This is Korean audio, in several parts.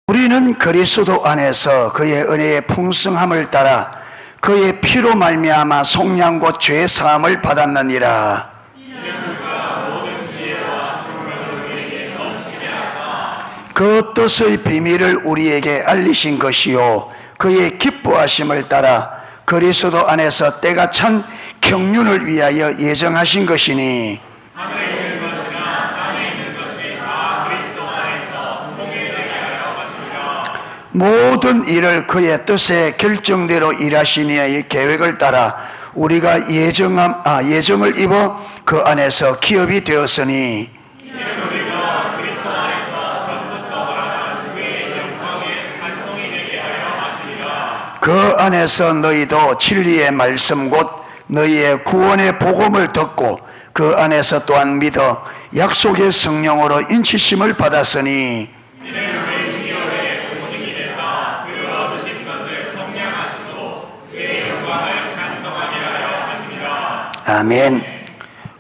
우리는 그리스도 안에서 그의 은혜의 풍성함을 따라 그의 피로 말미암아 속량 곧 죄 사함을 받았느니라. 그 뜻의 비밀을 우리에게 알리신 것이요 그의 기뻐하심을 따라 그리스도 안에서 때가 찬 경륜을 위하여 예정하신 것이니, 모든 일을 그의 뜻의 결정대로 일하시니의 계획을 따라 우리가 예정을 입어 그 안에서 기업이 되었으니, 그 안에서 너희도 진리의 말씀 곧 너희의 구원의 복음을 듣고 그 안에서 또한 믿어 약속의 성령으로 인치심을 받았으니, 아멘.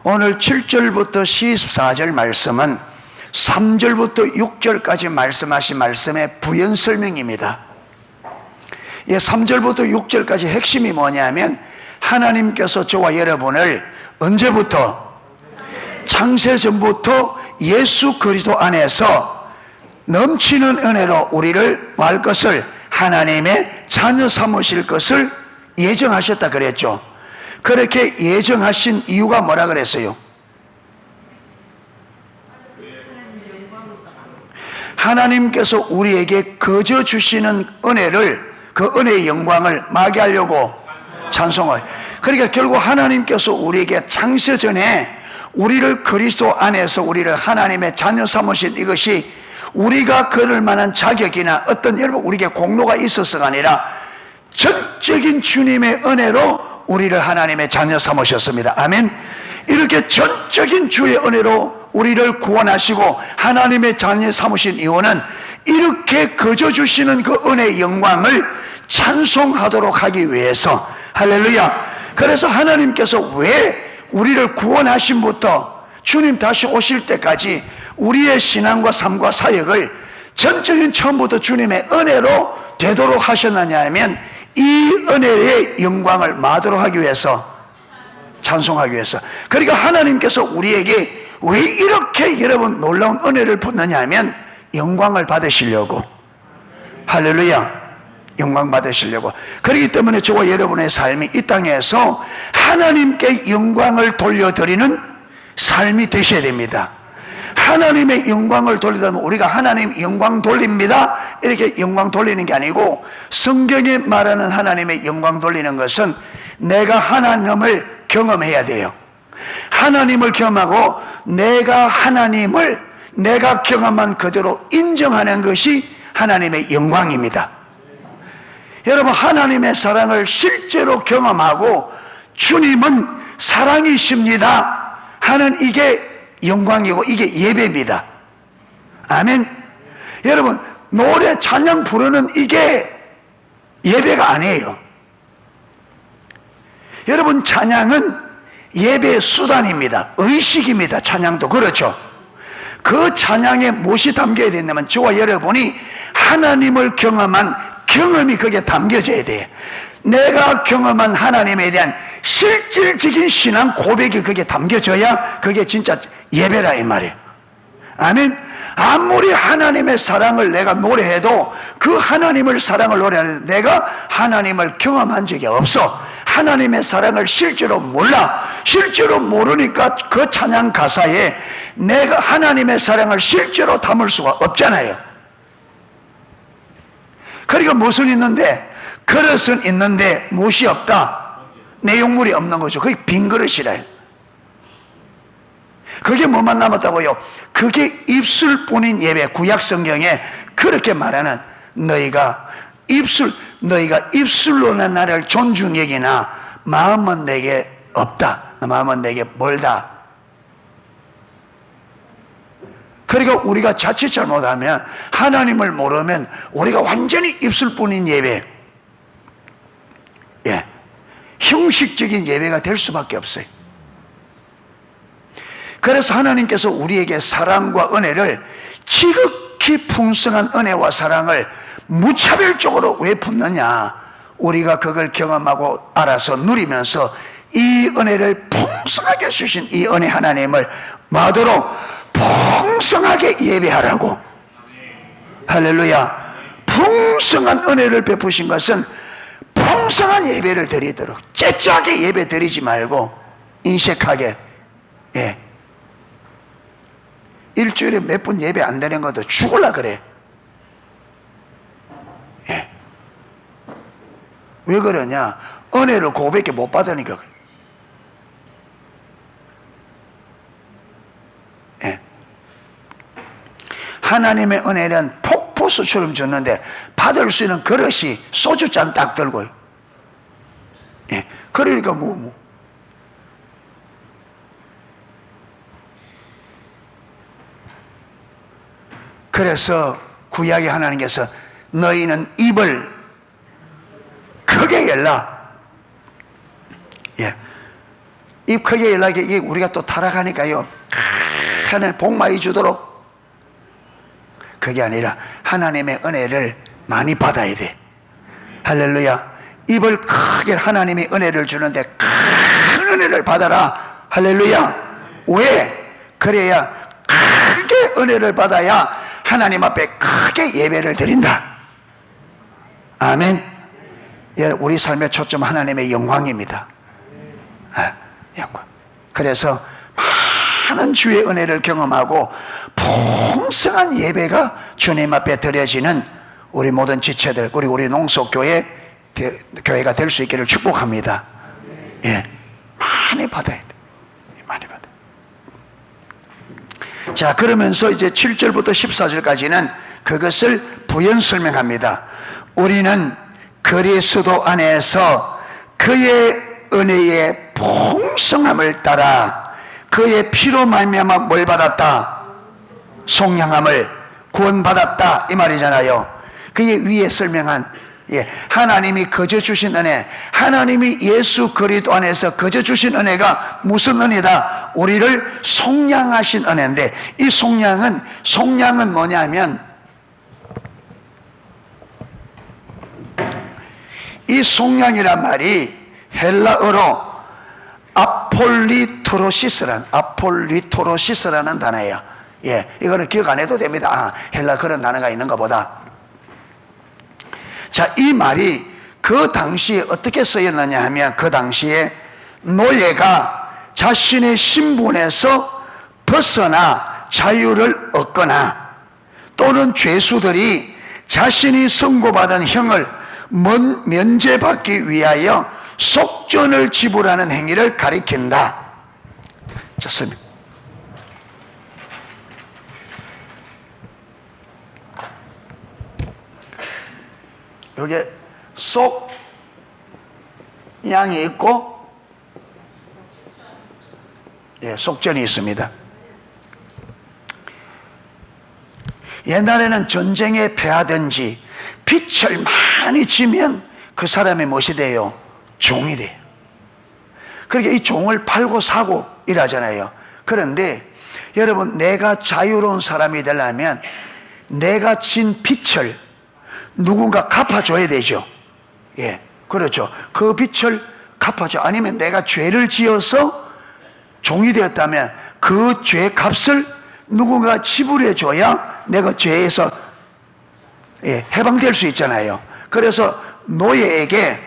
오늘 7절부터 14절 말씀은 3절부터 6절까지 말씀하신 말씀의 부연 설명입니다. 3절부터 6절까지 핵심이 뭐냐면, 하나님께서 저와 여러분을 언제부터? 창세전부터 예수 그리스도 안에서 넘치는 은혜로 우리를 뭐 할 것을, 하나님의 자녀 삼으실 것을 예정하셨다 그랬죠. 그렇게 예정하신 이유가 뭐라 그랬어요? 하나님께서 우리에게 거저 주시는 은혜를, 그 은혜의 영광을 마게 하려고 찬송을. 그러니까 결국 하나님께서 우리에게 창세전에 우리를 그리스도 안에서 우리를 하나님의 자녀 삼으신 이것이 우리가 그럴 만한 자격이나 어떤 여러분 우리에게 공로가 있어서가 아니라 전적인 주님의 은혜로 우리를 하나님의 자녀 삼으셨습니다. 아멘. 이렇게 전적인 주의 은혜로 우리를 구원하시고 하나님의 자녀 삼으신 이유는 이렇게 거저 주시는 그 은혜의 영광을 찬송하도록 하기 위해서. 할렐루야. 그래서 하나님께서 왜 우리를 구원하심부터 주님 다시 오실 때까지 우리의 신앙과 삶과 사역을 전적인 처음부터 주님의 은혜로 되도록 하셨느냐 하면, 이 은혜의 영광을 마도록 하기 위해서, 찬송하기 위해서. 그러니까 하나님께서 우리에게 왜 이렇게 여러분 놀라운 은혜를 붓느냐 하면 영광을 받으시려고. 할렐루야. 영광 받으시려고. 그렇기 때문에 저와 여러분의 삶이 이 땅에서 하나님께 영광을 돌려드리는 삶이 되셔야 됩니다. 하나님의 영광을 돌리다 보면 우리가 하나님 영광 돌립니다 이렇게 영광 돌리는 게 아니고, 성경에 말하는 하나님의 영광 돌리는 것은 내가 하나님을 경험해야 돼요. 하나님을 경험하고 내가 하나님을 내가 경험한 그대로 인정하는 것이 하나님의 영광입니다. 여러분, 하나님의 사랑을 실제로 경험하고 주님은 사랑이십니다 하는 이게 영광이고 이게 예배입니다. 아멘. 여러분, 노래 찬양 부르는 이게 예배가 아니에요. 여러분, 찬양은 예배의 수단입니다. 의식입니다. 찬양도 그렇죠. 그 찬양에 무엇이 담겨야 되냐면 저와 여러분이 하나님을 경험한 경험이 거기에 담겨져야 돼요. 내가 경험한 하나님에 대한 실질적인 신앙 고백이 거기에 담겨져야 그게 진짜 예배라 이 말이에요. 아멘. 아무리 하나님의 사랑을 내가 노래해도 그 하나님을 사랑을 노래하는데 내가 하나님을 경험한 적이 없어. 하나님의 사랑을 실제로 몰라. 실제로 모르니까 그 찬양 가사에 내가 하나님의 사랑을 실제로 담을 수가 없잖아요. 그러니까 무엇은 있는데, 그릇은 있는데 무엇이 없다? 내용물이 없는 거죠. 그게 빈 그릇이래요. 그게 뭐만 남았다고요? 그게 입술뿐인 예배. 구약 성경에 그렇게 말하는, 너희가 입술로는 나를 존중 여기나 마음은 내게 없다. 마음은 내게 멀다. 그러니까 우리가 자칫 잘못하면, 하나님을 모르면 우리가 완전히 입술뿐인 예배, 형식적인 예배가 될 수밖에 없어요. 그래서 하나님께서 우리에게 사랑과 은혜를 지극히 지극히 풍성한 은혜와 사랑을 무차별적으로 왜 붓느냐? 우리가 그걸 경험하고 알아서 누리면서 이 은혜를 풍성하게 주신 이 은혜 하나님을 마도록 풍성하게 예배하라고. 할렐루야. 풍성한 은혜를 베푸신 것은 풍성한 예배를 드리도록, 째째하게 예배 드리지 말고 인색하게. 예. 일주일에 몇 번 예배 안 되는 것도 죽을라 그래. 예. 왜 그러냐? 은혜를 고백에 못 받으니까 그래. 예. 하나님의 은혜는 폭포수처럼 줬는데 받을 수 있는 그릇이 소주잔 딱 들고요. 예. 그러니까 그래서 구약의 하나님께서 너희는 입을 크게 열라. 예. 입 크게 열라. 이게 우리가 또 타락하니까요. 하나님 복 많이 주도록. 그게 아니라 하나님의 은혜를 많이 받아야 돼. 할렐루야. 입을 크게 하나님의 은혜를 주는데 큰 은혜를 받아라. 할렐루야. 왜? 그래야 크게 은혜를 받아야 하나님 앞에 크게 예배를 드린다. 아멘. 우리 삶의 초점 하나님의 영광입니다. 영광. 그래서 많은 주의 은혜를 경험하고 풍성한 예배가 주님 앞에 드려지는 우리 모든 지체들, 우리 농속교회 교회가 될 수 있기를 축복합니다. 예, 많이 받아야 돼. 많이 받아. 자, 그러면서 이제 7절부터 14절까지는 그것을 부연 설명합니다. 우리는 그리스도 안에서 그의 은혜의 풍성함을 따라 그의 피로 말미암아 뭘 받았다? 속량함을 구원받았다 이 말이잖아요. 그게 위에 설명한 하나님이 거저 주신 은혜, 하나님이 예수 그리스도 안에서 거저 주신 은혜가 무슨 은혜다? 우리를 속량하신 은혜인데, 이 속량은 뭐냐면, 이 속량이란 말이 헬라어로 아폴리토로시스라는 단어예요. 예, 이거는 기억 안 해도 됩니다. 헬라 그런 단어가 있는가 보다. 자, 이 말이 그 당시에 어떻게 쓰였느냐 하면, 그 당시에 노예가 자신의 신분에서 벗어나 자유를 얻거나, 또는 죄수들이 자신이 선고받은 형을 면제받기 위하여 속전을 지불하는 행위를 가리킨다. 좋습니다. 여기에 속량이 있고, 속전이 있습니다. 옛날에는 전쟁에 패하든지 빚을 많이 지면 그 사람이 무엇이 돼요? 종이 돼요. 그러니까 이 종을 팔고 사고 일하잖아요. 그런데 여러분, 내가 자유로운 사람이 되려면 내가 진 빚을 누군가 갚아줘야 되죠. 예, 그렇죠. 그 빚을 갚아줘. 아니면 내가 죄를 지어서 종이 되었다면 그 죄 값을 누군가 지불해줘야 내가 죄에서 해방될 수 있잖아요. 그래서 노예에게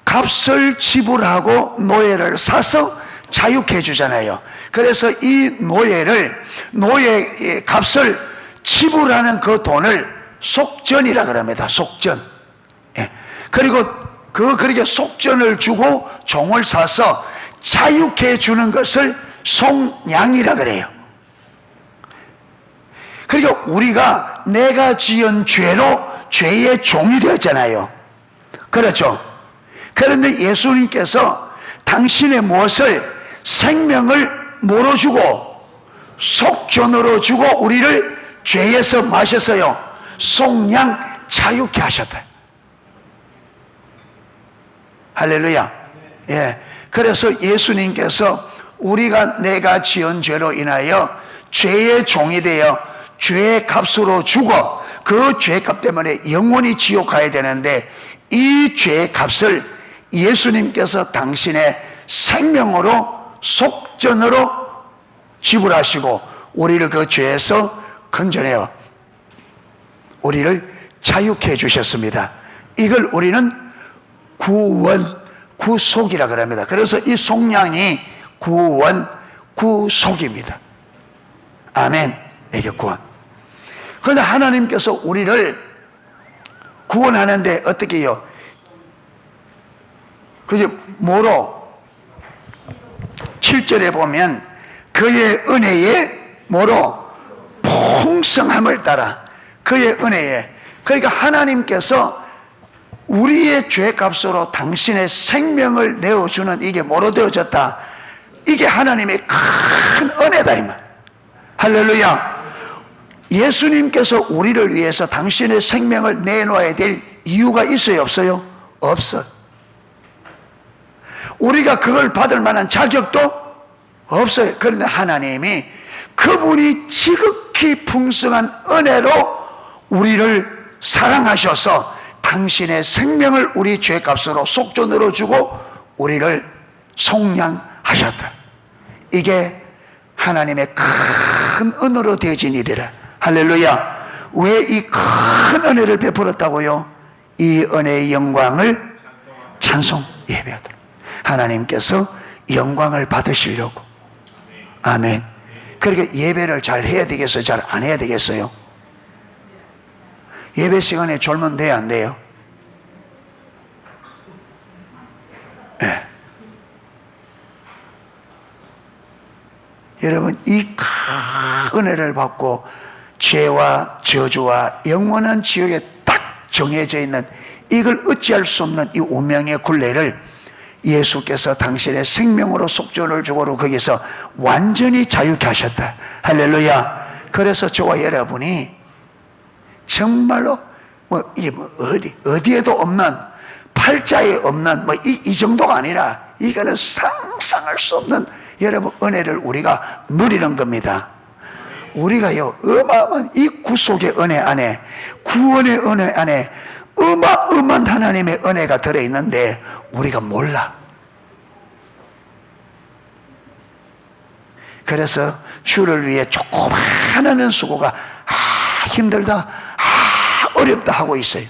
값을 지불하고 노예를 사서 자유케 해주잖아요. 그래서 이 노예의 값을 지불하는 그 돈을 속전이라 그럽니다. 속전. 그리고 그렇게 속전을 주고 종을 사서 자유케 해주는 것을 속량이라 그래요. 그러니까 우리가 내가 지은 죄로 죄의 종이 되었잖아요. 그렇죠. 그런데 예수님께서 당신의 무엇을 생명을 뭐로 주고 속전으로 주고 우리를 죄에서 마셨어요. 속량 자유케 하셨다. 할렐루야. 예. 그래서 예수님께서 우리가 내가 지은 죄로 인하여 죄의 종이 되어 죄의 값으로 죽어 그 죄의 값 때문에 영원히 지옥 가야 되는데 이 죄의 값을 예수님께서 당신의 생명으로 속전으로 지불하시고 우리를 그 죄에서 건져내어 우리를 자유케 해주셨습니다. 이걸 우리는 구원, 구속이라 그럽니다. 그래서 이 속량이 구원, 구속입니다. 아멘. 이게 구원. 그런데 하나님께서 우리를 구원하는데 어떻게 해요? 그게 뭐로? 7절에 보면 그의 은혜에 뭐로? 풍성함을 따라 그의 은혜에. 그러니까 하나님께서 우리의 죄값으로 당신의 생명을 내어주는 이게 뭐로 되어졌다? 이게 하나님의 큰 은혜다 이 말. 할렐루야. 예수님께서 우리를 위해서 당신의 생명을 내놓아야 될 이유가 있어요 없어요? 없어요. 우리가 그걸 받을 만한 자격도 없어요. 그런데 하나님이 그분이 지극히 풍성한 은혜로 우리를 사랑하셔서 당신의 생명을 우리 죄값으로 속전으로 주고 우리를 속량하셨다. 이게 하나님의 큰 은혜로 되어진 일이라. 할렐루야. 왜 이 큰 은혜를 베풀었다고요? 이 은혜의 영광을 찬송 예배하도록 하나님께서 영광을 받으시려고. 아멘. 그러니까 예배를 잘 해야 되겠어요? 잘 안 해야 되겠어요? 예배 시간에 졸면 돼요? 안 돼요? 네. 여러분 이 큰 은혜를 받고 죄와 저주와 영원한 지옥에 딱 정해져 있는 이걸 어찌할 수 없는 이 운명의 굴레를 예수께서 당신의 생명으로 속전을 주고로 거기서 완전히 자유케 하셨다. 할렐루야. 그래서 저와 여러분이 정말로 어디에도 없는 팔자에 없는 이 정도가 아니라 이거는 상상할 수 없는 여러분 은혜를 우리가 누리는 겁니다. 우리가요 어마어마한 이 구속의 은혜 안에 구원의 은혜 안에 어마어마한 하나님의 은혜가 들어있는데 우리가 몰라. 그래서 주를 위해 조그마한 수고가 힘들다 어렵다 하고 있어요.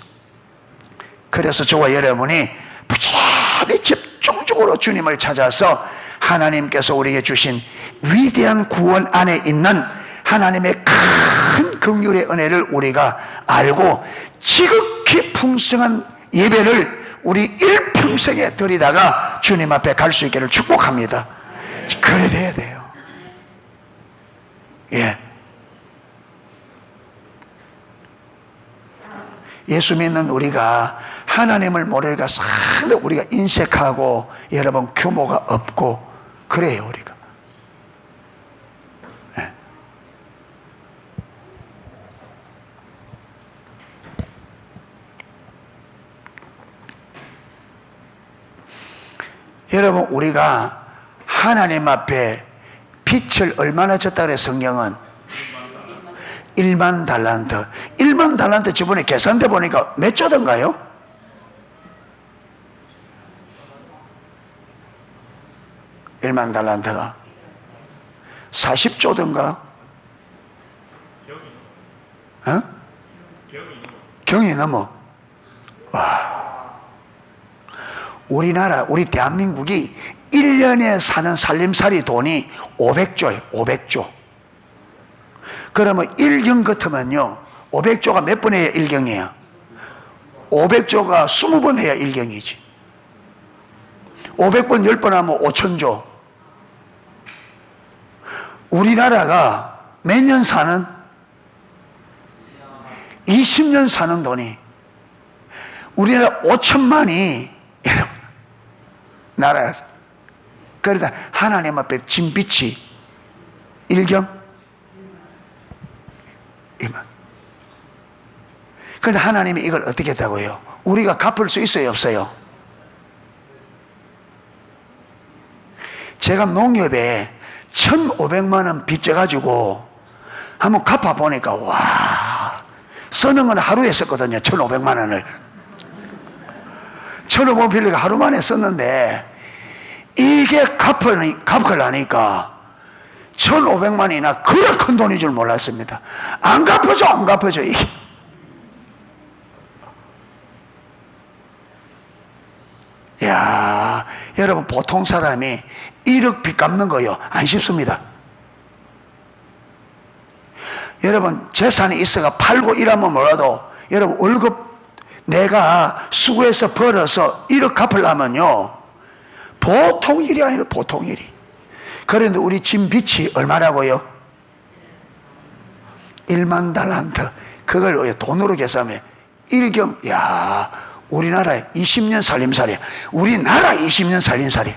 그래서 저와 여러분이 부지런히 집중적으로 주님을 찾아서 하나님께서 우리에게 주신 위대한 구원 안에 있는 하나님의 큰 긍휼의 은혜를 우리가 알고 지극히 풍성한 예배를 우리 일평생에 드리다가 주님 앞에 갈 수 있기를 축복합니다. 그래 돼야 돼요. 예. 예수 믿는 우리가 하나님을 모르니까 상당히 우리가 인색하고 여러분 규모가 없고 그래요 우리가. 예. 여러분 우리가 하나님 앞에 빛을 얼마나 줬다 그래 성경은? 1만 달란트. 1만 달란트 저번에 계산돼 보니까 몇 조던가요? (1만 달란트가) 40조던가? 어? 경이 넘어. 와. 우리나라 우리 대한민국이 1년에 사는 살림살이 돈이 500조예요 500조. 그러면 1경 같으면요 500조가 몇 번 해야 1경이에요? 500조가 20번 해야 1경이지. 500번 10번 하면 5천조. 우리나라가 몇 년 사는? 20년 사는 돈이 우리나라 5천만이 여러분 나라에서. 그러다 하나님 앞에 진빛이 1경 1만. 그런데 하나님이 이걸 어떻게 했다고요? 우리가 갚을 수 있어요 없어요? 제가 농협에 1,500만 원 빚져가지고 한번 갚아보니까, 와, 쓰는 건 하루에 썼거든요. 1,500만 원을. 1,500만 빌리가 하루 만에 썼는데, 이게 갚으려니까 1,500만이나 그래 큰 돈인 줄 몰랐습니다. 안 갚아져, 이게. 야, 여러분, 보통 사람이 1억 빚 갚는 거요, 안 쉽습니다. 여러분, 재산이 있어가 팔고 일하면 몰라도, 여러분, 월급 내가 수고해서 벌어서 1억 갚으려면요, 보통 일이 아니라 보통 일이. 그런데 우리 집 빚이 얼마라고요? 1만 달란트. 그걸 돈으로 계산하면 야, 우리나라에 20년 살림살이야. 우리나라 20년 살림살이야.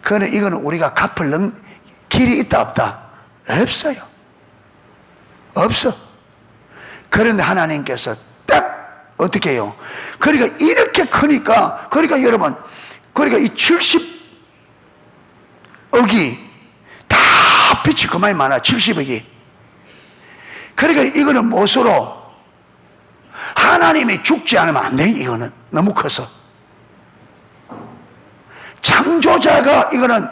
그러나 이거는 우리가 갚을 길이 있다 없다? 없어요. 없어. 그런데 하나님께서 딱 어떻게 해요? 그러니까 이렇게 크니까, 그러니까 여러분, 그러니까 이 70억이 다 빚이 그만이 많아. 70억이. 그러니까 이거는 무엇으로? 하나님이 죽지 않으면 안 돼. 이거는 너무 커서. 창조자가 이거는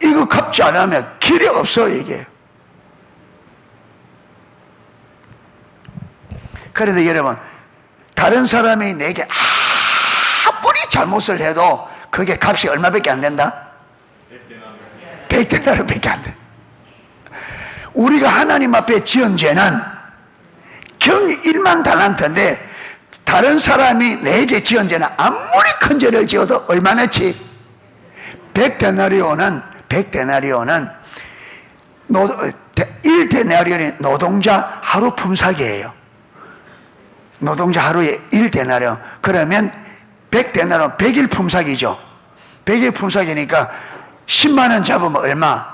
이거 갚지 않으면 길이 없어, 이게. 그런데 여러분, 다른 사람이 내게 아무리 잘못을 해도 그게 값이 얼마밖에 안 된다? 100데나리온밖에 안 돼. 우리가 하나님 앞에 지은 죄는 경 1만 달란트인데, 다른 사람이 내게 지은 죄는 아무리 큰 죄를 지어도 얼마나치? 100데나리온은 1데나리온이 노동자 하루 품삯이에요. 노동자 하루에 1데나리온. 그러면 100데나리온 100일 품삯이죠. 100일 품삯이니까 10만 원 잡으면 얼마?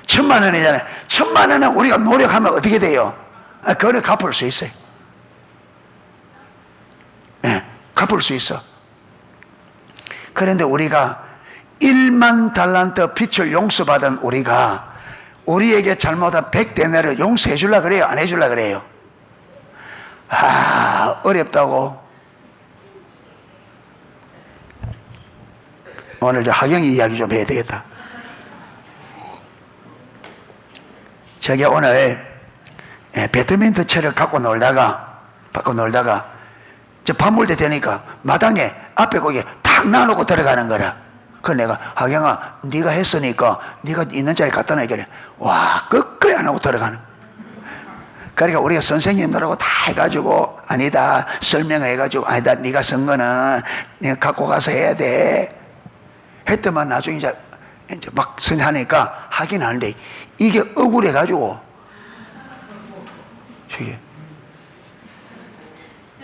1,000만 원이잖아요. 1,000만 원은 우리가 노력하면 어떻게 돼요? 그거를 갚을 수 있어요. 네, 갚을 수 있어. 그런데 우리가 1만 달란트 빚을 용서받은 우리가 우리에게 잘못한 100데나리온 용서해 줄라 그래요? 안 해 줄라 그래요? 어렵다고. 오늘 하경이 이야기 좀 해야 되겠다. 저기 오늘 배드민턴 채를 갖고 놀다가 저 밥 먹을 때 되니까 마당에 앞에 거기에 탁 놔놓고 들어가는 거라. 그래서 내가, 하경아, 네가 했으니까 네가 있는 자리 갖다 놔. 그래. 와, 끝까지 안 하고 들어가는. 그러니까 우리가 선생님들하고 다 해가지고, 아니다, 설명해가지고, 아니다, 네가 쓴 거는 네가 갖고 가서 해야 돼 했더만 나중에 이제 막 선하니까 하긴 하는데, 이게 억울해가지고 저게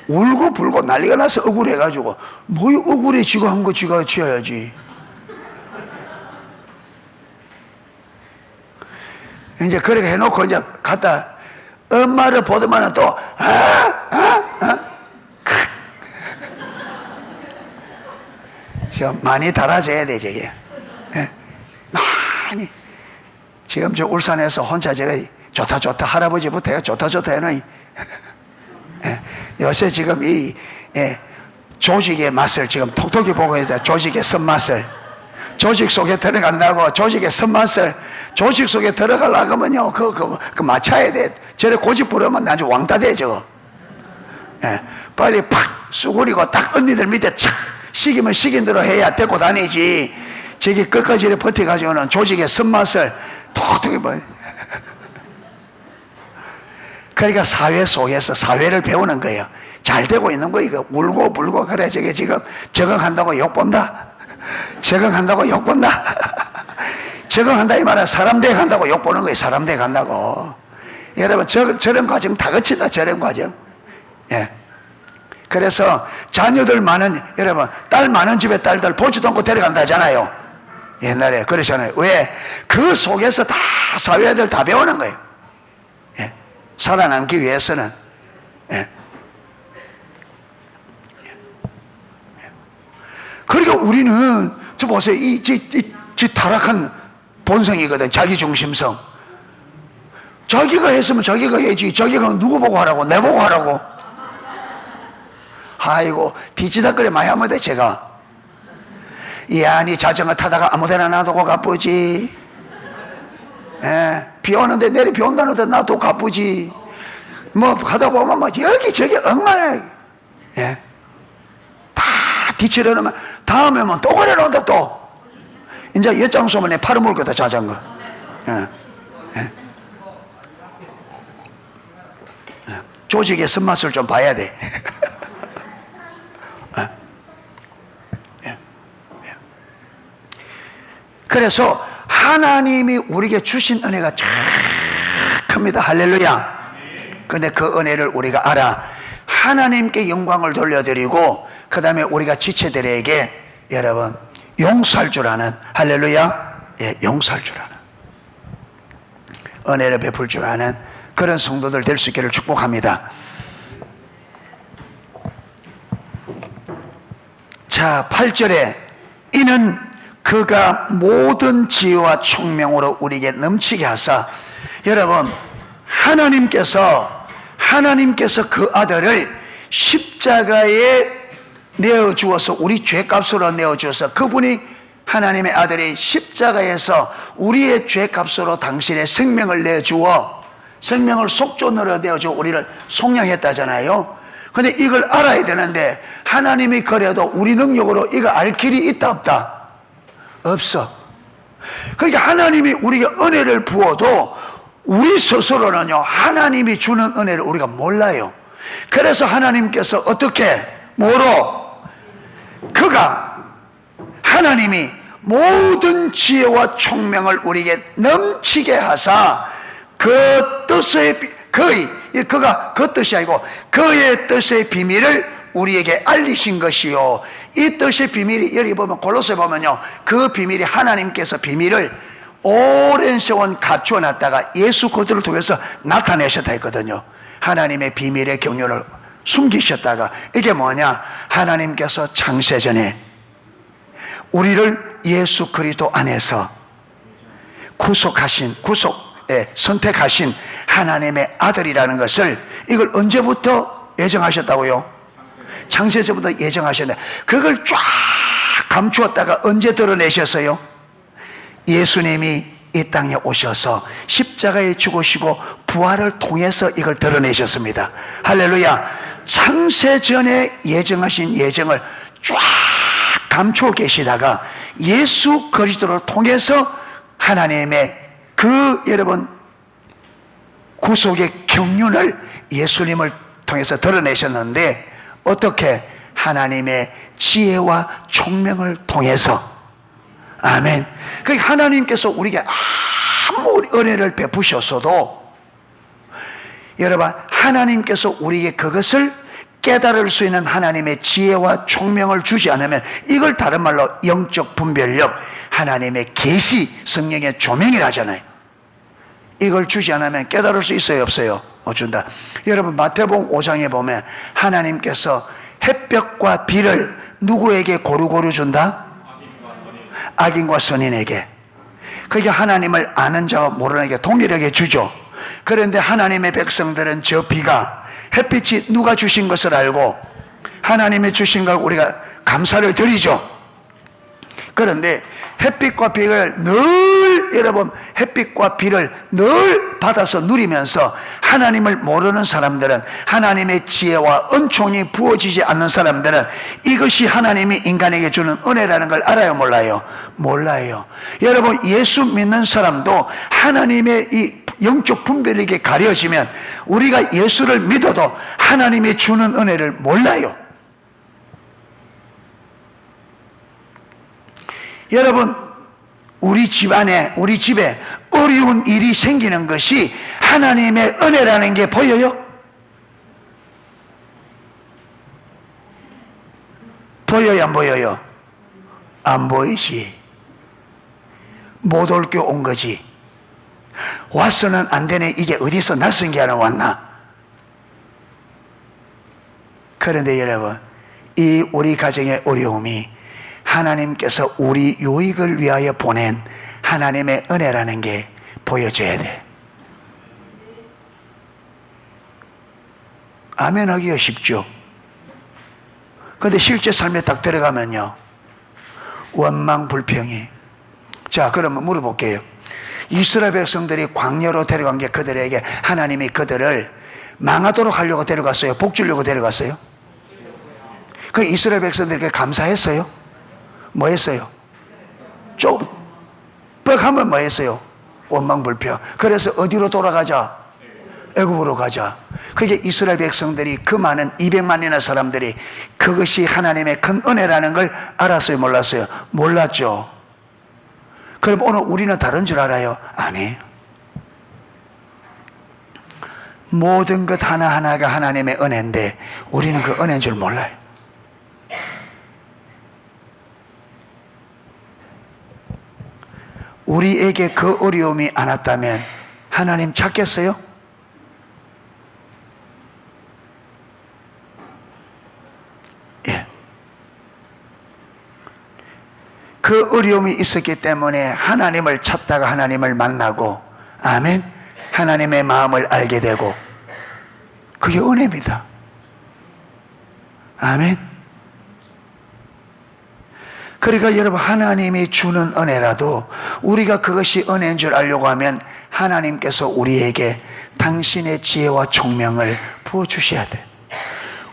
울고 불고 난리가 나서 억울해가지고, 뭐 억울해, 지가 한 거 지가 지어야지. 이제 그렇게 해놓고 이제 갔다 엄마를 보더만은 또 지금 많이 달아져야 돼, 저게. 많이. 지금 저 울산에서 혼자 제가 좋다 할아버지부터 해가 좋다 해놓으니 요새 지금 이 조직의 맛을 지금 톡톡히 보고 있어요. 조직의 쓴맛을. 조직 속에 들어간다고, 조직의 쓴맛을, 조직 속에 들어가려고 하면요, 그 맞춰야 돼. 저래 고집 부르면 나중에 왕따 돼, 저거. 빨리 팍 수그리고 딱 언니들 밑에 착 시키면 시킨 대로 해야 데리고 다니지. 저기 끝까지 버텨가지고는 조직의 쓴맛을 톡톡히 봐. 그러니까 사회 속에서 사회를 배우는 거예요. 잘 되고 있는 거, 이거 울고 불고. 그래, 저게 지금 적응한다고 욕본다. 적응한다고 욕본다. 적응한다 이 말은 사람 돼 간다고 욕보는 거예요. 사람 돼 간다고. 여러분, 저런 과정 다 거친다. 저런 과정. 예. 그래서 자녀들 많은, 여러분, 딸 많은 집에 딸들 보지도 않고 데려간다 하잖아요. 옛날에 그러잖아요. 왜? 그 속에서 다 사회들 다 배우는 거예요. 예. 살아남기 위해서는. 예. 그러니까 우리는 저 보세요. 이 타락한 본성이거든. 자기중심성. 자기가 했으면 자기가 해야지. 자기가 누구 보고 하라고? 내 보고 하라고? 아이고, 뒤지다거리 많이 하면 돼, 제가. 이야, 니 자전거 타다가 아무데나 놔두고 가쁘지. 예, 비 오는데 내리 비 온다는데 놔두고 가쁘지. 뭐 가다 보면 뭐 여기저기 엉망해. 예, 다 뒤치려면 다음에 뭐 또 그래놓는다 또. 이제 엿장 쏘면 내 팔을 물거든, 자전거. 예. 예. 조직의 쓴맛을 좀 봐야 돼. 그래서 하나님이 우리에게 주신 은혜가 참 큽니다. 할렐루야. 근데 그 은혜를 우리가 알아 하나님께 영광을 돌려드리고 그 다음에 우리가 지체들에게 여러분 용서할 줄 아는, 할렐루야, 예, 용서할 줄 아는, 은혜를 베풀 줄 아는 그런 성도들 될 수 있기를 축복합니다. 자, 8절에 이는 그가 모든 지혜와 총명으로 우리에게 넘치게 하사, 여러분 하나님께서 그 아들을 십자가에 내어주어서 우리 죄값으로 내어주어서 그분이 하나님의 아들이 십자가에서 우리의 죄값으로 당신의 생명을 내주어 생명을 속전으로 내어주어 우리를 속량했다잖아요. 근데 이걸 알아야 되는데 하나님이 그래도 우리 능력으로 이거 알 길이 있다 없다? 없어. 그러니까 하나님이 우리에게 은혜를 부어도 우리 스스로는요 하나님이 주는 은혜를 우리가 몰라요. 그래서 하나님께서 어떻게 뭐로 그가 하나님이 모든 지혜와 총명을 우리에게 넘치게 하사 그 뜻의 그가 그 뜻이 아니고 그의 뜻의 비밀을 우리에게 알리신 것이요. 이 뜻의 비밀이 여기 보면 골로새 보면요 그 비밀이 하나님께서 비밀을 오랜 세월 갖추어 놨다가 예수 그리스도를 통해서 나타내셨다 했거든요. 하나님의 비밀의 경륜을 숨기셨다가 이게 뭐냐, 하나님께서 창세전에 우리를 예수 그리스도 안에서 선택하신 하나님의 아들이라는 것을 이걸 언제부터 예정하셨다고요? 창세전부터 예정하셨는데 그걸 쫙 감추었다가 언제 드러내셨어요? 예수님이 이 땅에 오셔서 십자가에 죽으시고 부활을 통해서 이걸 드러내셨습니다. 할렐루야. 창세전에 예정하신 예정을 쫙 감추어 계시다가 예수 그리스도를 통해서 하나님의 그 여러분 구속의 경륜을 예수님을 통해서 드러내셨는데 어떻게? 하나님의 지혜와 총명을 통해서. 아멘. 그러니까 하나님께서 우리에게 아무리 은혜를 베푸셨어도 여러분 하나님께서 우리에게 그것을 깨달을 수 있는 하나님의 지혜와 총명을 주지 않으면 이걸 다른 말로 영적 분별력, 하나님의 계시, 성령의 조명이라 하잖아요. 이걸 주지 않으면 깨달을 수 있어요 없어요? 준다. 여러분 마태복음 5장에 보면 하나님께서 햇볕과 비를 누구에게 고루고루 준다? 악인과 선인에게. 그게 하나님을 아는 자와 모르는 자에게 동일하게 주죠. 그런데 하나님의 백성들은 저 비가 햇빛이 누가 주신 것을 알고 하나님이 주신 걸 우리가 감사를 드리죠. 그런데 햇빛과 비를 늘 여러분 햇빛과 비를 늘 받아서 누리면서 하나님을 모르는 사람들은, 하나님의 지혜와 은총이 부어지지 않는 사람들은 이것이 하나님이 인간에게 주는 은혜라는 걸 알아요 몰라요? 몰라요. 여러분 예수 믿는 사람도 하나님의 이 영적 분별력이 가려지면 우리가 예수를 믿어도 하나님이 주는 은혜를 몰라요. 여러분 우리 집안에 우리 집에 어려운 일이 생기는 것이 하나님의 은혜라는 게 보여요? 보여요 안 보여요? 안 보이지. 못 올 게 온 거지. 와서는 안 되네. 이게 어디서 낯선 게 하나 왔나? 그런데 여러분 이 우리 가정의 어려움이 하나님께서 우리 유익을 위하여 보낸 하나님의 은혜라는 게 보여져야 돼. 아멘 하기가 쉽죠. 그런데 실제 삶에 딱 들어가면요, 원망불평이. 자, 그러면 물어볼게요. 이스라엘 백성들이 광야로 데려간 게 그들에게 하나님이 그들을 망하도록 하려고 데려갔어요? 복 주려고 데려갔어요? 그 이스라엘 백성들에게 감사했어요? 뭐 했어요? 좀 뻑하면 뭐 했어요? 원망불평. 그래서 어디로 돌아가자? 애굽으로 가자. 그게 이스라엘 백성들이, 그 많은 200만이나 사람들이 그것이 하나님의 큰 은혜라는 걸 알았어요? 몰랐어요? 몰랐죠. 그럼 오늘 우리는 다른 줄 알아요? 아니에요. 모든 것 하나하나가 하나님의 은혜인데 우리는 그 은혜인 줄 몰라요. 우리에게 그 어려움이 안 왔다면 하나님 찾겠어요? 예. 그 어려움이 있었기 때문에 하나님을 찾다가 하나님을 만나고, 아멘, 하나님의 마음을 알게 되고, 그게 은혜입니다. 아멘. 그러니까 여러분, 하나님이 주는 은혜라도 우리가 그것이 은혜인 줄 알려고 하면 하나님께서 우리에게 당신의 지혜와 총명을 부어주셔야 돼요.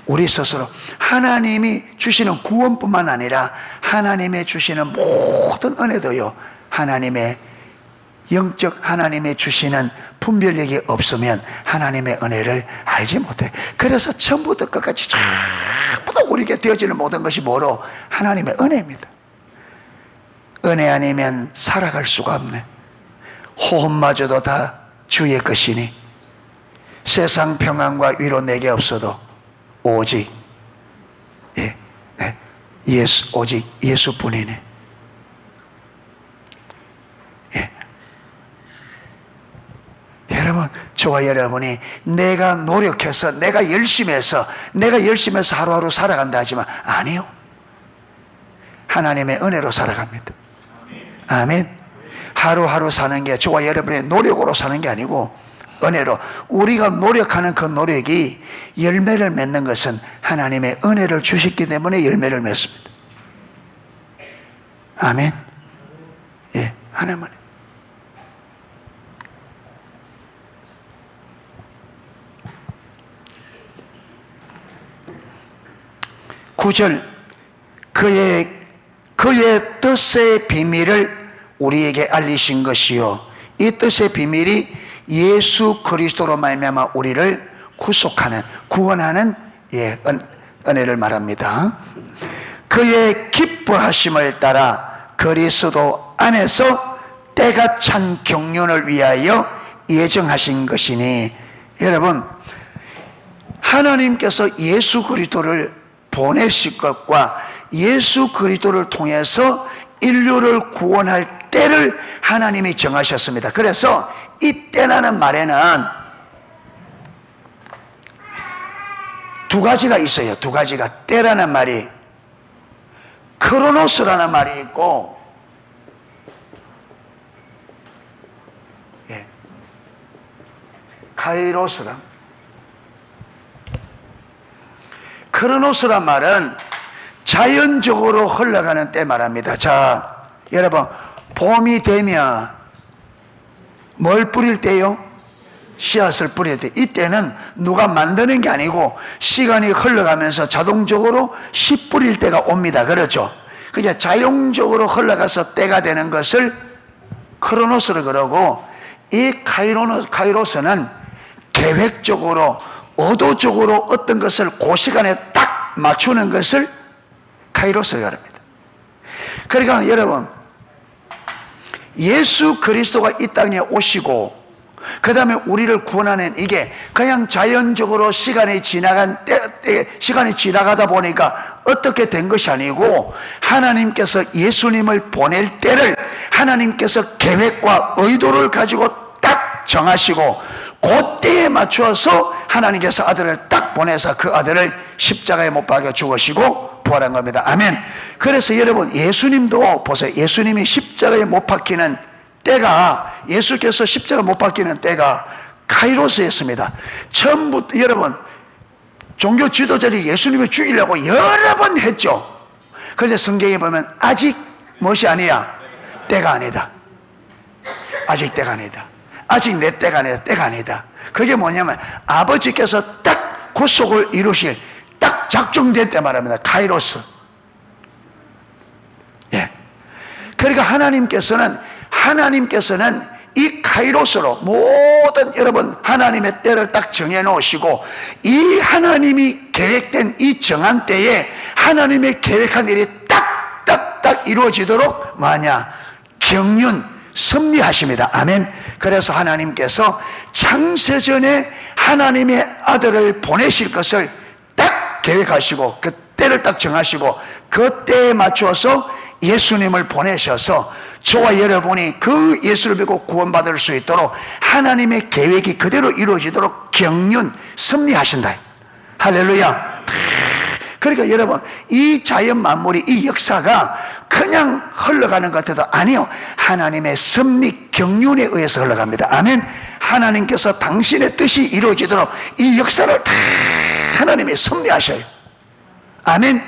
우리 스스로 하나님이 주시는 구원뿐만 아니라 하나님의 주시는 모든 은혜도요, 하나님의 영적, 하나님의 주시는 분별력이 없으면 하나님의 은혜를 알지 못해요. 그래서 처음부터 끝까지 전부 다 우리에게 되어지는 모든 것이 뭐로? 하나님의 은혜입니다. 은혜 아니면 살아갈 수가 없네. 호흡마저도 다 주의 것이니 세상 평안과 위로 내게 없어도 오직 예수, 오직 예수뿐이네. 예. 여러분, 저와 여러분이 내가 노력해서, 내가 열심히 해서 하루하루 살아간다 하지만 아니요. 하나님의 은혜로 살아갑니다. 아멘. 하루하루 사는 게 저와 여러분의 노력으로 사는 게 아니고 은혜로, 우리가 노력하는 그 노력이 열매를 맺는 것은 하나님의 은혜를 주셨기 때문에 열매를 맺습니다. 아멘. 예, 하나님. 9절, 그의 뜻의 비밀을 우리에게 알리신 것이요, 이 뜻의 비밀이 예수 그리스도로 말미암아 우리를 구속하는, 구원하는 은혜를 말합니다. 그의 기뻐하심을 따라 그리스도 안에서 때가 찬 경륜을 위하여 예정하신 것이니. 여러분, 하나님께서 예수 그리스도를 보내실 것과 예수 그리스도를 통해서 인류를 구원할 때를 하나님이 정하셨습니다. 그래서 이 때라는 말에는 두 가지가 있어요. 두 가지가. 때라는 말이 크로노스라는 말이 있고, 카이로스라. 크로노스란 말은 자연적으로 흘러가는 때 말합니다. 자, 여러분, 봄이 되면 뭘 뿌릴 때요? 씨앗을 뿌릴 때. 이때는 누가 만드는 게 아니고 시간이 흘러가면서 자동적으로 씨 뿌릴 때가 옵니다. 그렇죠? 그게 자연적으로 흘러가서 때가 되는 것을 크로노스를 그러고, 이 카이로스는 계획적으로, 의도적으로 어떤 것을 그 시간에 딱 맞추는 것을 카이로스를 말합니다. 그러니까 여러분, 예수 그리스도가 이 땅에 오시고 그 다음에 우리를 구원하는 이게 그냥 자연적으로 시간이 지나가다 보니까 어떻게 된 것이 아니고, 하나님께서 예수님을 보낼 때를 하나님께서 계획과 의도를 가지고 딱 정하시고, 그때에 맞추어서 하나님께서 아들을 딱 보내서 그 아들을 십자가에 못 박아 죽으시고 부활한 겁니다. 아멘. 그래서 여러분, 예수님도 보세요. 예수님이 십자가에 못 박히는 때가, 예수께서 십자가 못 박히는 때가 카이로스였습니다. 처음부터 여러분, 종교 지도자들이 예수님을 죽이려고 여러 번 했죠. 그런데 성경에 보면 아직 무엇이 아니야? 때가 아니다. 아직 때가 아니다. 아직 내 때가 아니다. 때가 아니다. 그게 뭐냐면 아버지께서 딱 구속을 이루실 딱 작정된 때 말합니다. 카이로스. 예. 그러니까 하나님께서는 이 카이로스로 모든 여러분 하나님의 때를 딱 정해 놓으시고, 이 하나님이 계획된 이 정한 때에 하나님의 계획한 일이 딱딱딱 이루어지도록 뭐냐? 경륜 섭리하십니다. 아멘. 그래서 하나님께서 창세전에 하나님의 아들을 보내실 것을 딱 계획하시고 그 때를 딱 정하시고 그 때에 맞춰서 예수님을 보내셔서 저와 여러분이 그 예수를 믿고 구원받을 수 있도록 하나님의 계획이 그대로 이루어지도록 경륜 섭리하신다. 할렐루야. 그러니까 여러분, 이 자연 만물이, 이 역사가 그냥 흘러가는 것 같아도 아니요, 하나님의 섭리 경륜에 의해서 흘러갑니다. 아멘. 하나님께서 당신의 뜻이 이루어지도록 이 역사를 다 하나님이 섭리하셔요. 아멘.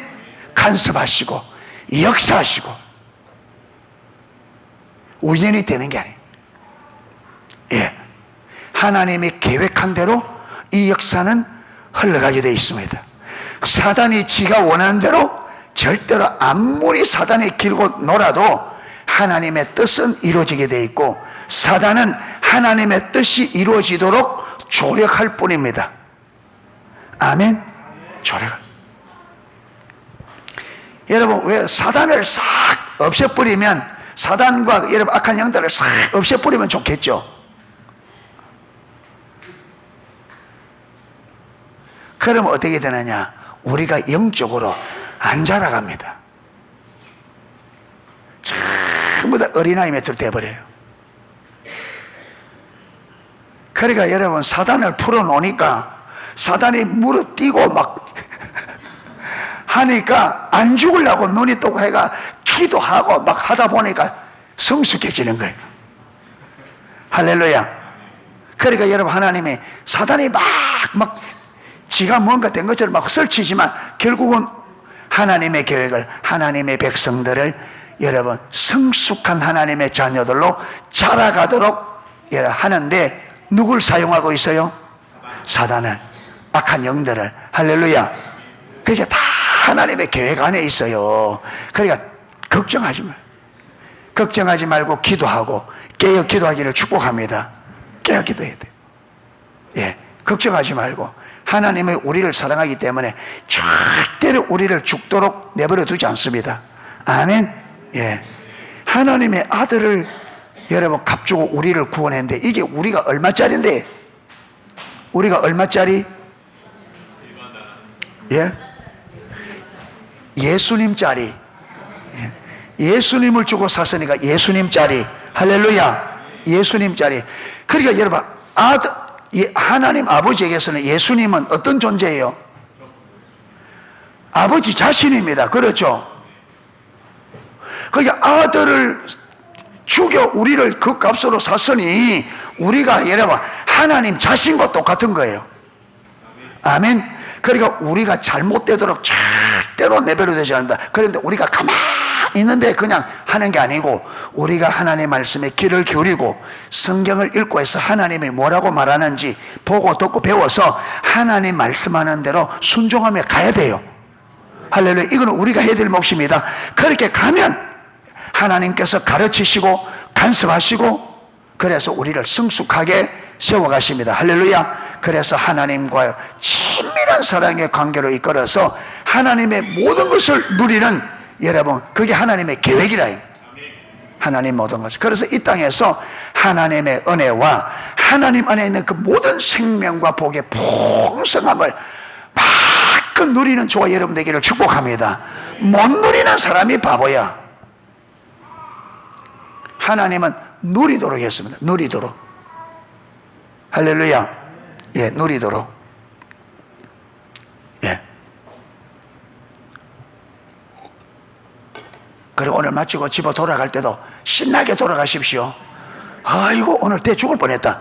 간섭하시고 역사하시고, 우연히 되는 게 아니에요. 예, 하나님이 계획한 대로 이 역사는 흘러가게 되어 있습니다. 사단이 지가 원하는 대로 절대로, 아무리 사단이 길고 놀아도 하나님의 뜻은 이루어지게 되어 있고, 사단은 하나님의 뜻이 이루어지도록 조력할 뿐입니다. 아멘. 조력할. 여러분, 왜 사단을 싹 없애버리면, 사단과 여러분 악한 영들을 싹 없애버리면 좋겠죠. 그러면 어떻게 되느냐? 우리가 영적으로 안 자라갑니다. 전부 다 어린아이 мет으로 돼버려요. 그러니까 여러분, 사단을 풀어놓으니까 사단이 물어뛰고 막 하니까 안 죽으려고 눈이 뜨고 해가 기도하고 막 하다 보니까 성숙해지는 거예요. 할렐루야. 그러니까 여러분, 하나님이 사단이 막 지가 뭔가 된 것처럼 막 설치지만 결국은 하나님의 계획을, 하나님의 백성들을 여러분 성숙한 하나님의 자녀들로 자라가도록 하는데, 누굴 사용하고 있어요? 사단을, 악한 영들을. 할렐루야. 그게 다 하나님의 계획 안에 있어요. 그러니까 걱정하지 말고 기도하고 깨어 기도하기를 축복합니다. 깨어 기도해야 돼요. 예, 걱정하지 말고. 하나님이 우리를 사랑하기 때문에 절대로 우리를 죽도록 내버려 두지 않습니다. 아멘. 예, 하나님의 아들을 여러분 값주고 우리를 구원했는데, 이게 우리가 얼마짜리인데? 우리가 얼마짜리? 예? 예수님짜리. 예수님을 주고 샀으니까 예수님짜리. 할렐루야. 예수님짜리. 그러니까 여러분, 하나님 아버지에게서는 예수님은 어떤 존재예요? 아버지 자신입니다. 그렇죠? 그러니까 아들을 죽여 우리를 그 값으로 샀으니 우리가 여러분 하나님 자신과 똑같은 거예요. 아멘. 그러니까 우리가 잘못되도록 절대로 내버려 두지 않는다. 그런데 우리가 가만히 있는데 그냥 하는 게 아니고, 우리가 하나님의 말씀에 귀를 기울이고 성경을 읽고 해서 하나님이 뭐라고 말하는지 보고 듣고 배워서 하나님 말씀하는 대로 순종하며 가야 돼요. 할렐루야. 이거는 우리가 해야 될 몫입니다. 그렇게 가면 하나님께서 가르치시고 간섭하시고, 그래서 우리를 성숙하게 세워가십니다. 할렐루야. 그래서 하나님과의 친밀한 사랑의 관계로 이끌어서 하나님의 모든 것을 누리는, 여러분, 그게 하나님의 계획이라. 하나님 모든 것을. 그래서 이 땅에서 하나님의 은혜와 하나님 안에 있는 그 모든 생명과 복의 풍성함을 마음껏 누리는 저와 여러분 되기를 축복합니다. 못 누리는 사람이 바보야. 하나님은 누리도록 했습니다. 누리도록. 할렐루야. 예, 누리도록. 예. 그리고 오늘 마치고 집에 돌아갈 때도 신나게 돌아가십시오. 아이고, 오늘 대 죽을 뻔했다.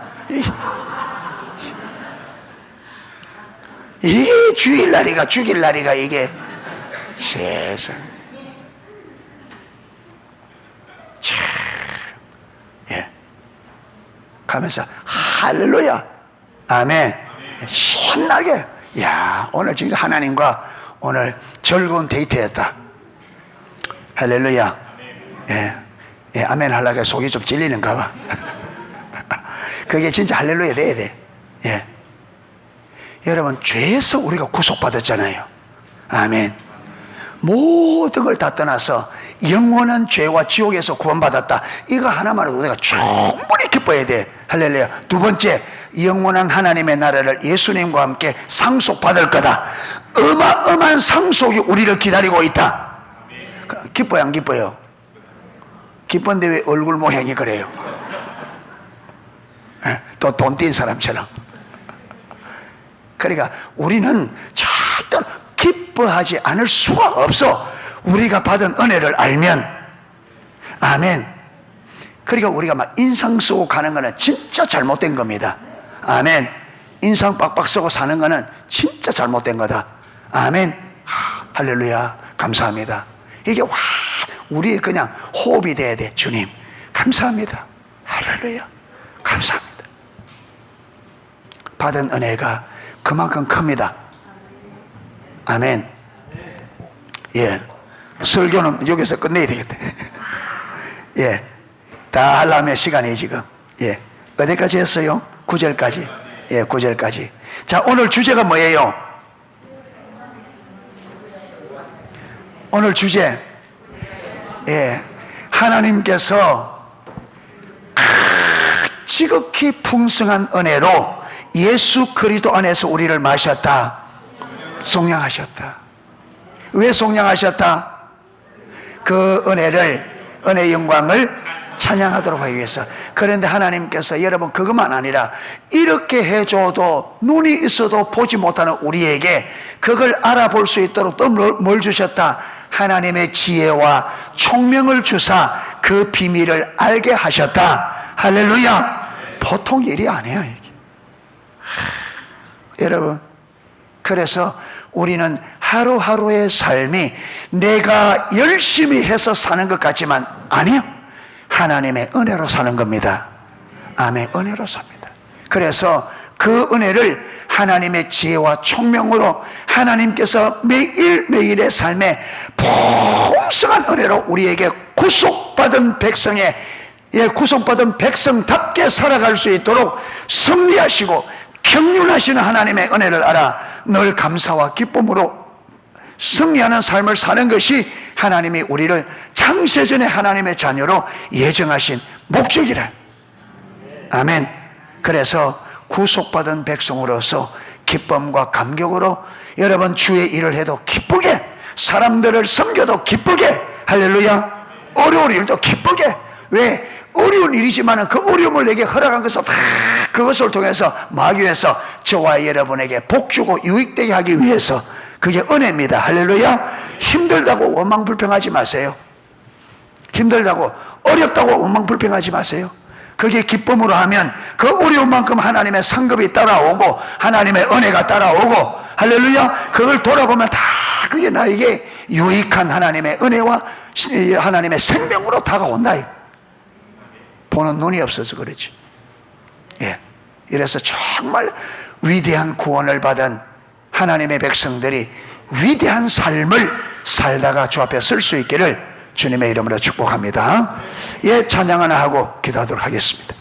이 주일날이가 죽일 날이가 이게 세상. 참, 예. 가면서 할렐루야, 아멘. 신나게. 야, 오늘 진짜 하나님과 오늘 즐거운 데이트였다. 할렐루야. 예, 예, 아멘 하려고 속이 좀 찔리는가 봐. 그게 진짜 할렐루야 돼야 돼. 예. 여러분, 죄에서 우리가 구속받았잖아요. 아멘. 모든 걸 다 떠나서 영원한 죄와 지옥에서 구원받았다. 이거 하나만으로 우리가 충분히 기뻐해야 돼. 할렐루야. 두 번째, 영원한 하나님의 나라를 예수님과 함께 상속받을 거다. 어마어마한 상속이 우리를 기다리고 있다. 기뻐요, 안 기뻐요? 기쁜데 왜 얼굴 모양이 그래요? 또 돈 띈 사람처럼. 그러니까 우리는 절대로 기뻐하지 않을 수가 없어. 우리가 받은 은혜를 알면. 아멘. 그러니까 우리가 막 인상 쓰고 가는 거는 진짜 잘못된 겁니다. 아멘. 인상 빡빡 쓰고 사는 거는 진짜 잘못된 거다. 아멘. 할렐루야. 감사합니다. 이게 와, 우리의 그냥 호흡이 돼야 돼. 주님, 감사합니다. 할렐루야. 감사합니다. 받은 은혜가 그만큼 큽니다. 아멘. 예. 설교는 여기서 끝내야 되겠다. 예. 다 하려면 시간이 지금. 예. 어디까지 했어요? 9절까지. 예, 9절까지. 자, 오늘 주제가 뭐예요? 오늘 주제. 예. 하나님께서 지극히 풍성한 은혜로 예수 그리스도 안에서 우리를 마셨다. 속량하셨다. 왜 속량하셨다? 그 은혜의 영광을 찬양하도록 하기 위해서. 그런데 하나님께서 여러분 그것만 아니라 이렇게 해줘도 눈이 있어도 보지 못하는 우리에게 그걸 알아볼 수 있도록 또 뭘 주셨다? 하나님의 지혜와 총명을 주사 그 비밀을 알게 하셨다. 할렐루야. 보통 일이 아니에요 이게. 여러분, 그래서 우리는 하루하루의 삶이 내가 열심히 해서 사는 것 같지만 아니요, 하나님의 은혜로 사는 겁니다. 아멘. 은혜로 삽니다. 그래서 그 은혜를 하나님의 지혜와 총명으로 하나님께서 매일매일의 삶에 풍성한 은혜로 우리에게 구속받은 백성의, 구속받은 백성답게 살아갈 수 있도록 섭리하시고 경륜하시는 하나님의 은혜를 알아 늘 감사와 기쁨으로 승리하는 삶을 사는 것이 하나님이 우리를 창세전에 하나님의 자녀로 예정하신 목적이라. 아멘. 그래서 구속받은 백성으로서 기쁨과 감격으로 여러분 주의 일을 해도 기쁘게, 사람들을 섬겨도 기쁘게, 할렐루야. 어려운 일도 기쁘게. 왜? 어려운 일이지만 그 어려움을 내게 허락한 것을 다 그것을 통해서 마귀에서 저와 여러분에게 복주고 유익되게 하기 위해서, 그게 은혜입니다. 할렐루야. 힘들다고 원망불평하지 마세요. 힘들다고 어렵다고 원망불평하지 마세요. 그게 기쁨으로 하면 그 어려운 만큼 하나님의 상급이 따라오고 하나님의 은혜가 따라오고, 할렐루야. 그걸 돌아보면 다 그게 나에게 유익한 하나님의 은혜와 하나님의 생명으로 다가온다. 보는 눈이 없어서 그렇지. 예. 이래서 정말 위대한 구원을 받은 하나님의 백성들이 위대한 삶을 살다가 주 앞에 설 수 있기를 주님의 이름으로 축복합니다. 예, 찬양 하나 하고 기도하도록 하겠습니다.